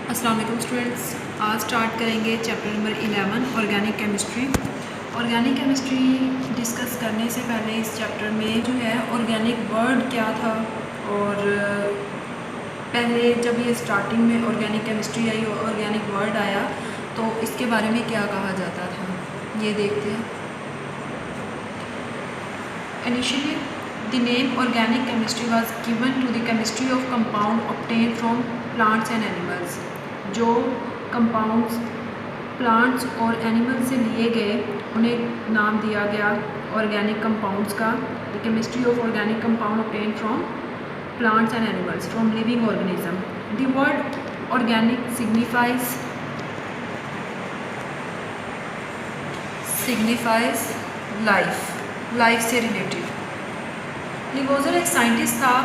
अस्सलाम वालेकुम स्टूडेंट्स। आज स्टार्ट करेंगे chapter number 11 organic chemistry. Organic chemistry discuss करने से पहले इस चैप्टर में जो है ऑर्गेनिक वर्ड क्या था और पहले जब ये स्टार्टिंग में ऑर्गेनिक केमिस्ट्री आई और ऑर्गेनिक वर्ड आया तो इसके बारे में क्या कहा जाता था, ये देखते हैं। Initially the name organic chemistry was given to the chemistry of compound obtain from plants and animals. जो कंपाउंड्स प्लांट्स और एनिमल से लिए गए उन्हें नाम दिया गया ऑर्गेनिक कंपाउंड्स का। The chemistry of organic compound obtain from plants and animals from living organism. The word organic signifies life से रिलेटेड। लिवोजर एक साइंटिस्ट था,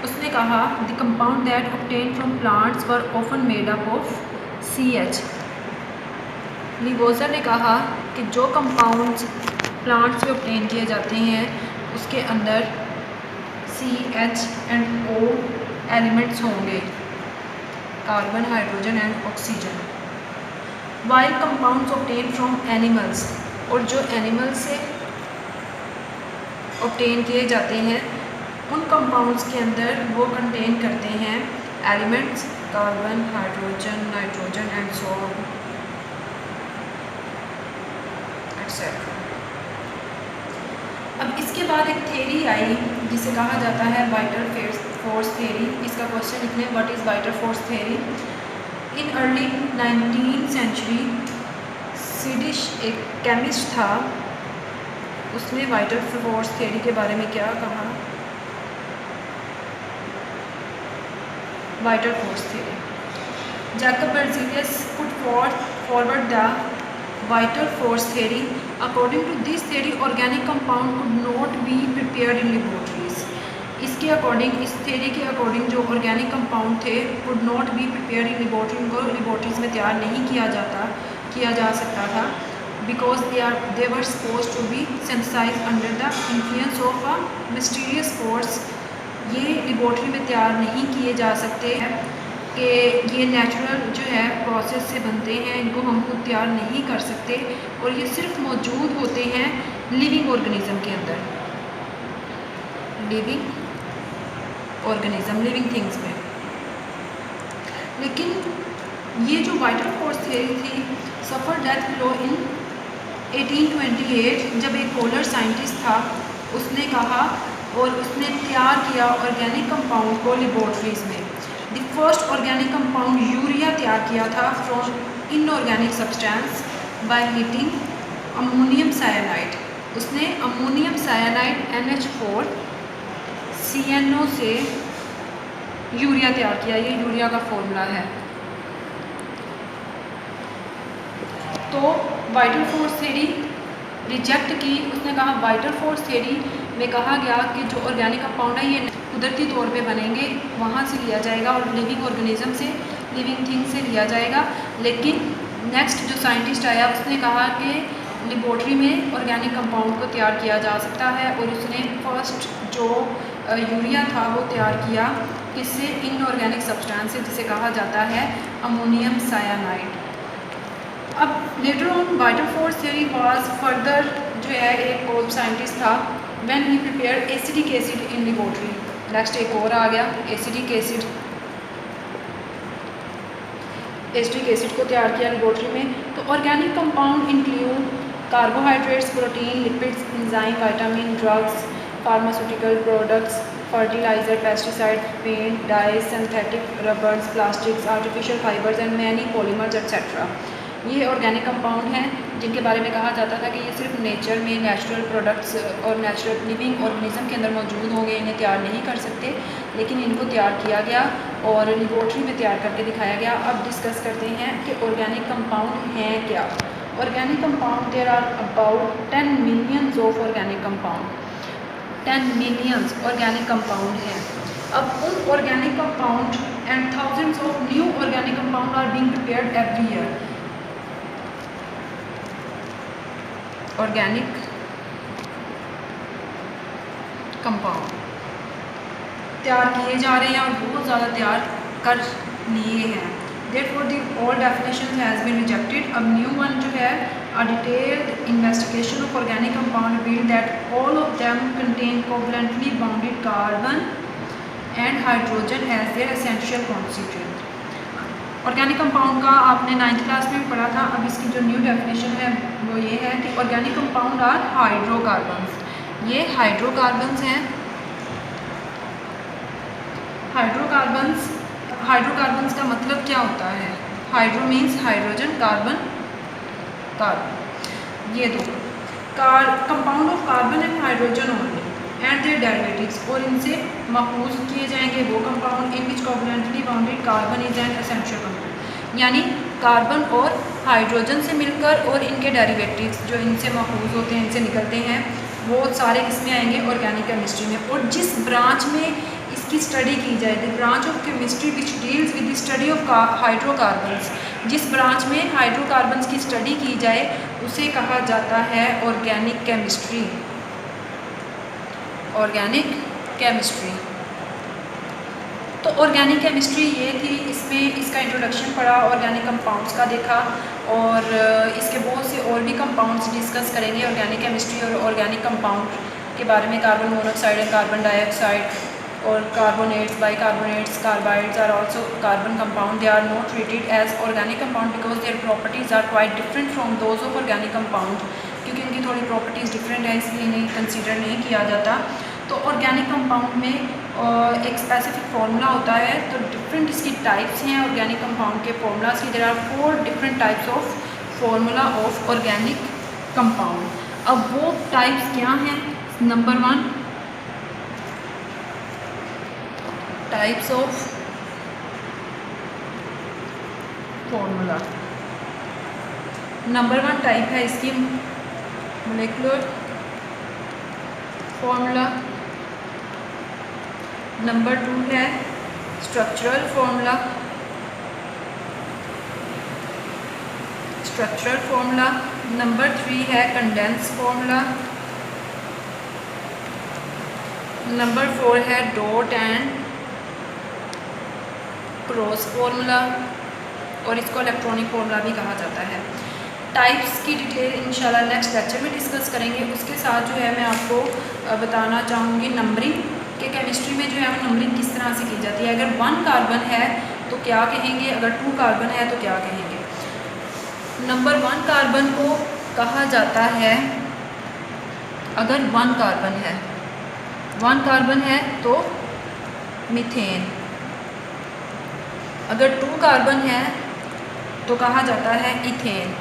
उसने कहा the compound that obtain from plants were often made up of CH। लिवोजर ने कहा कि जो कंपाउंड्स प्लांट से ऑब्टेन किए जाते हैं उसके अंदर CH एंड O एलिमेंट्स होंगे, carbon, hydrogen and oxygen. While compounds obtain from animals, और जो एनिमल से ऑब्टेन किए जाते हैं उन कंपाउंड्स के अंदर वो कंटेन करते हैं elements carbon, hydrogen, nitrogen and so on etcetera. अब इसके बाद एक थ्योरी आई जिसे कहा जाता है वाइटर फोर्स थ्योरी। इसका क्वेश्चन लिखने, what is vital force theory. In early 19th century Swedish एक केमिस्ट था, उसने वाइटर फोर्स थ्योरी के बारे में क्या कहा। Vital force theory. जैकब बेrzelius put forward the vital force theory. According to this theory, organic compound could not be prepared in laboratories. इसके अकॉर्डिंग, इस थ्योरी के अकॉर्डिंग जो ऑर्गेनिक कंपाउंड थे could not be prepared in laboratory, उनको laboratories में तैयार नहीं किया जा सकता था, because they were supposed to be synthesized under the influence of a mysterious force. ये लेबॉर्ट्री में तैयार नहीं किए जा सकते हैं कि ये नेचुरल जो है प्रोसेस से बनते हैं, इनको हम खुद तैयार नहीं कर सकते और ये सिर्फ मौजूद होते हैं लिविंग ऑर्गेनिज्म के अंदर, लिविंग थिंग्स में। लेकिन ये जो वाइटर फोर्स थ्योरी थी सफ़र डेथ ब्लो इन 1828, जब एक पोलर साइंटिस्ट था उसने कहा और उसने तैयार किया ऑर्गेनिक कंपाउंड को लेबॉर्ट्रीज में। The first organic compound urea तैयार किया था from inorganic substance by heating ammonium cyanide. उसने अमोनियम साइनाइड NH4 CNO से यूरिया तैयार किया, ये यूरिया का फॉर्मूला है। तो वाइटर फोर्स थ्योरी रिजेक्ट की, उसने कहा वाइटर फोर्स थ्योरी में कहा गया कि जो ऑर्गेनिक कंपाउंड है ये कुदरती तौर पे बनेंगे, वहाँ से लिया जाएगा और लिविंग ऑर्गेनिज्म से, लिविंग थिंग से लिया जाएगा। लेकिन नेक्स्ट जो साइंटिस्ट आया उसने कहा कि लेबॉर्ट्री में ऑर्गेनिक कंपाउंड को तैयार किया जा सकता है और उसने फर्स्ट जो यूरिया था वो तैयार किया किससे, इनऑर्गेनिक सब्सटेंस से, जिसे कहा जाता है अमोनियम साइनाइड। अब later on vital force theory was further, जो है एक और साइंटिस्ट था, when he prepare acidic acid in laboratory. Next एक और आ गया एसिडिक एसिड को तैयार किया लेबॉर्ट्री में। तो organic compound include carbohydrates, protein, lipids, enzyme, vitamin, drugs, pharmaceutical products, fertilizer, pesticide, paint, dyes, synthetic rubbers, plastics, artificial fibres and many polymers etcetera. ये organic compound हैं जिनके बारे में कहा जाता था कि ये सिर्फ नेचर में नेचुरल प्रोडक्ट्स और नेचुरल लिविंग ऑर्गेनिज्म के अंदर मौजूद होंगे, इन्हें तैयार नहीं कर सकते, लेकिन इनको तैयार किया गया और लेबॉर्ट्री में तैयार करके दिखाया गया। अब डिस्कस करते हैं कि ऑर्गेनिक कंपाउंड हैं क्या। Organic compound, there are about 10 millions of organic compound, 10 millions organic compound हैं। अब उन organic compound and thousands of new organic compound are being prepared every year. Organic compound तैयार किए जा रहे हैं और बहुत ज़्यादा तैयार कर लिए हैं। Therefore the old definition has been rejected. अब न्यू वन जो है, a detailed investigation of organic compound revealed that all of them contain covalently bonded carbon and hydrogen as their essential constituent. Organic compound का आपने 9th class में भी पढ़ा था. अब इसकी जो न्यू डेफिनेशन है वो ये है कि ऑर्गेनिक कंपाउंड आर हाइड्रोकार्बन्स. ये हाइड्रोकार्बन्स हैं. हाइड्रोकार्बन्स का मतलब क्या होता है? Hydro means hydrogen, carbon carbon, ये दो compound of carbon and hydrogen only and their derivatives, और इनसे महफूज किए जाएंगे वो compound in which covalently bounded carbon is an essential compound. यानी कार्बन और हाइड्रोजन से मिलकर और इनके डेरिवेटिव्स जो इनसे महफूज होते हैं, इनसे निकलते हैं, वो सारे किसमें आएंगे? ऑर्गेनिक केमिस्ट्री में. और जिस ब्रांच में इसकी स्टडी की जाए, the branch of chemistry which deals with the study of hydrocarbons, जिस ब्रांच में हाइड्रोकार्बन्स की स्टडी की जाए उसे कहा जाता है ऑर्गेनिक केमिस्ट्री. Organic chemistry. तो ऑर्गेनिक केमिस्ट्री ये थी, इसमें इसका इंट्रोडक्शन पढ़ा, ऑर्गेनिक कंपाउंड्स का देखा, और इसके बहुत से और भी कंपाउंड्स डिस्कस करेंगे ऑर्गेनिक केमिस्ट्री और ऑर्गेनिक कंपाउंड के बारे में. Carbon monoxide and carbon dioxide और carbonates, bicarbonates, carbides are also carbon compound. They are not treated as organic compound because their properties are quite different from those of organic compound. क्योंकि इनकी थोड़ी properties different है, इसलिए इन्हें consider नहीं किया जाता. तो ऑर्गेनिक कंपाउंड में एक स्पेसिफिक फार्मूला होता है. तो डिफरेंट इसकी टाइप्स हैं ऑर्गेनिक कंपाउंड के फार्मूलाज की. There are 4 different types of formula of organic compound. अब वो टाइप्स क्या हैं? Number 1, types of formula. Number 1 type है इसकी मोलेकुलर फार्मूला. नंबर 2 है स्ट्रक्चरल फार्मूला. नंबर 3 है कंडेंस फार्मूला. नंबर 4 है डॉट एंड क्रॉस फार्मूला, और इसको इलेक्ट्रॉनिक फार्मूला भी कहा जाता है. टाइप्स की डिटेल इंशाल्लाह नेक्स्ट लेक्चर में डिस्कस करेंगे. उसके साथ जो है मैं आपको बताना चाहूँगी नंबरिंग के केमिस्ट्री में जो है वो नंबरिंग किस तरह से की जाती है. अगर 1 कार्बन है तो क्या कहेंगे, अगर 2 कार्बन है तो क्या कहेंगे. नंबर 1 कार्बन को कहा जाता है, अगर 1 कार्बन है तो मीथेन. अगर 2 कार्बन है तो कहा जाता है इथेन.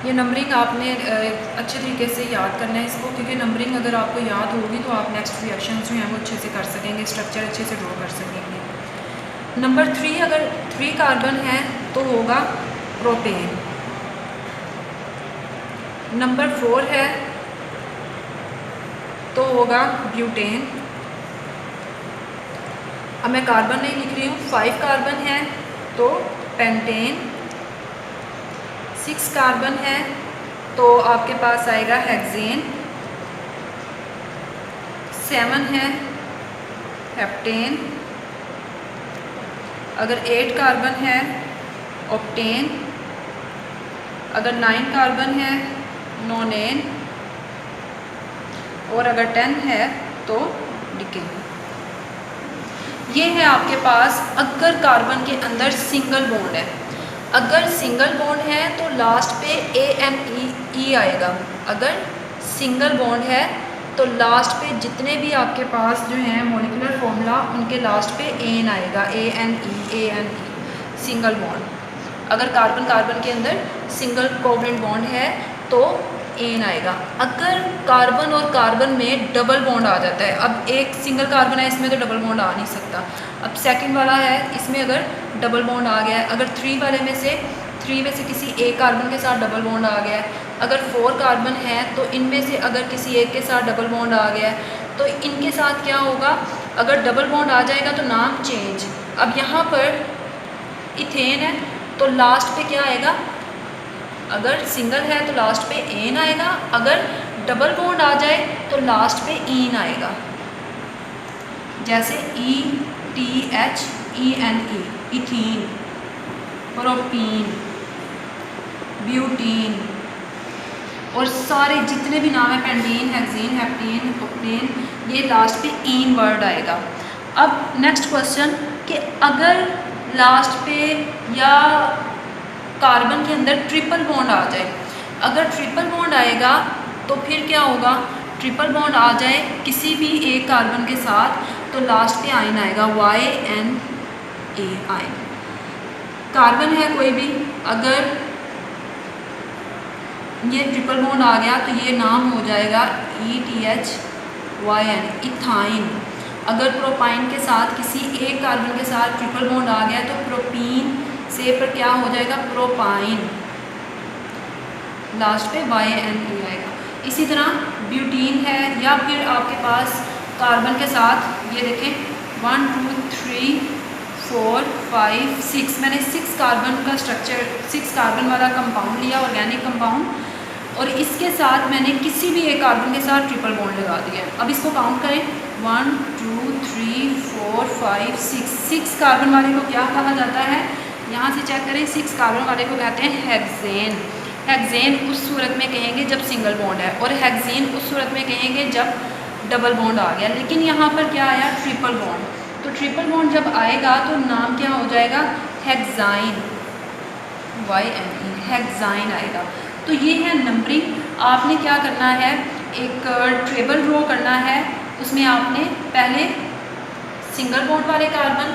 ये नंबरिंग आपने अच्छे तरीके से याद करना है इसको, क्योंकि नंबरिंग अगर आपको याद होगी तो आप नेक्स्ट रिएक्शंस जो हैं वो अच्छे से कर सकेंगे, स्ट्रक्चर अच्छे से ड्रॉ कर सकेंगे. नंबर 3, अगर 3 कार्बन है तो होगा प्रोपेन. नंबर 4 है तो होगा ब्यूटेन. अब मैं कार्बन नहीं लिख रही हूँ. 5 कार्बन है तो पेंटेन. 6 कार्बन है तो आपके पास आएगा हेक्सेन. 7 है हेप्टेन. अगर 8 कार्बन है ऑक्टेन. अगर 9 कार्बन है नोनेन. और अगर 10 है तो डिकेन. ये है आपके पास अगर कार्बन के अंदर सिंगल बॉन्ड है. अगर सिंगल बॉन्ड है तो लास्ट पे ANE आएगा. अगर सिंगल बॉन्ड है तो लास्ट पे जितने भी आपके पास जो हैं मॉलिक्यूलर फॉर्मूला उनके लास्ट पे एन आएगा. ANE single bond. अगर कार्बन के अंदर सिंगल कोवलेंट बॉन्ड है तो एन आएगा. अगर कार्बन और कार्बन में डबल बॉन्ड आ जाता है, अब एक सिंगल कार्बन है इसमें तो डबल बॉन्ड आ नहीं सकता. अब सेकंड वाला है इसमें अगर डबल बॉन्ड आ गया है. अगर 3 वाले में से किसी एक कार्बन के साथ डबल बॉन्ड आ गया है. अगर 4 कार्बन है तो इनमें से अगर किसी एक के साथ डबल बॉन्ड आ गया है तो इनके साथ क्या होगा, अगर डबल बॉन्ड आ जाएगा तो नाम चेंज. अब यहाँ पर इथेन है तो लास्ट पे क्या आएगा, अगर सिंगल है तो लास्ट पे एन आएगा. अगर डबल बॉन्ड आ जाए तो लास्ट पे ईन आएगा. जैसे ETH THENE, ethene, propene, butene और सारे जितने भी नाम है, पेंटीन, हेक्सीन, हेप्टीन, ओक्टेन, ये लास्ट पे ईन वर्ड आएगा। अब नेक्स्ट क्वेश्चन कि अगर लास्ट पे या कार्बन के अंदर ट्रिपल बॉन्ड आ जाए, अगर ट्रिपल बॉन्ड आएगा तो फिर क्या होगा, ट्रिपल बॉन्ड आ जाए किसी भी एक कार्बन के साथ तो लास्ट पे आयन आएगा YNA आयन। कार्बन है कोई भी, अगर ये ट्रिपल बॉन्ड आ गया तो ये नाम हो जाएगा ETHYN, इथाइन। अगर प्रोपाइन के साथ किसी एक कार्बन के साथ ट्रिपल बॉन्ड आ गया तो प्रोपीन से पर क्या हो जाएगा, प्रोपाइन, लास्ट पे YNA आएगा। इसी तरह ब्यूटीन है, या फिर आपके पास कार्बन के साथ ये देखें 1 2 3 4 5 6, मैंने 6 कार्बन का स्ट्रक्चर, 6 कार्बन वाला कंपाउंड लिया, ऑर्गेनिक कंपाउंड, और इसके साथ मैंने किसी भी एक कार्बन के साथ ट्रिपल बॉन्ड लगा दिया। अब इसको काउंट करें 1 2 3 4 5 6 कार्बन वाले को क्या कहा जाता है, यहाँ से चेक करें, 6 कार्बन वाले को कहते हैं हेक्सेन। हेक्सेन उस सूरत में कहेंगे जब सिंगल बॉन्ड है, और हेक्सीन उस सूरत में कहेंगे जब डबल बॉन्ड आ गया। लेकिन यहाँ पर क्या आया, ट्रिपल बॉन्ड, तो ट्रिपल बॉन्ड जब आएगा तो नाम क्या हो जाएगा, हेक्साइन, YNE, हेक्साइन आएगा। तो ये है नंबरिंग। आपने क्या करना है, एक टेबल ड्रॉ करना है, उसमें आपने पहले सिंगल बॉन्ड वाले कार्बन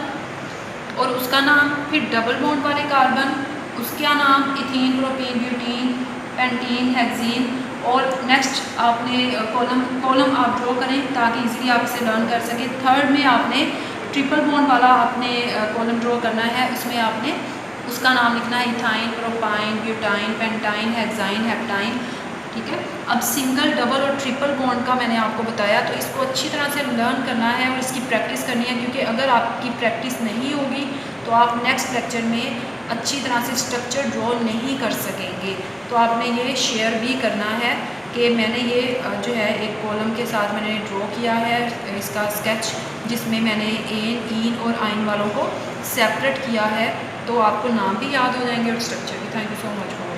और उसका नाम, फिर डबल बॉन्ड वाले कार्बन, उसका नाम, ethene, propene, butene, pentene, hexene, और नेक्स्ट आपने कॉलम आप ड्रॉ करें ताकि इजीली आप इसे लर्न कर सकें। थर्ड में आपने ट्रिपल बॉन्ड वाला आपने कॉलम ड्रॉ करना है, उसमें आपने उसका नाम लिखना है, ethyne, propyne, butyne, pentyne, hexyne, heptyne, ठीक है। अब सिंगल, डबल और ट्रिपल बॉन्ड का मैंने आपको बताया, तो इसको अच्छी तरह से लर्न करना है और इसकी प्रैक्टिस करनी है, क्योंकि अगर आपकी प्रैक्टिस नहीं होगी तो आप नेक्स्ट लेक्चर में अच्छी तरह से स्ट्रक्चर ड्रॉ नहीं कर सकेंगे। तो आपने ये शेयर भी करना है कि मैंने ये जो है एक कॉलम के साथ मैंने ड्रॉ किया है इसका स्केच, जिसमें मैंने एन, ईन और आइन वालों को सेपरेट किया है, तो आपको नाम भी याद हो जाएंगे और स्ट्रक्चर भी। Thank you so much.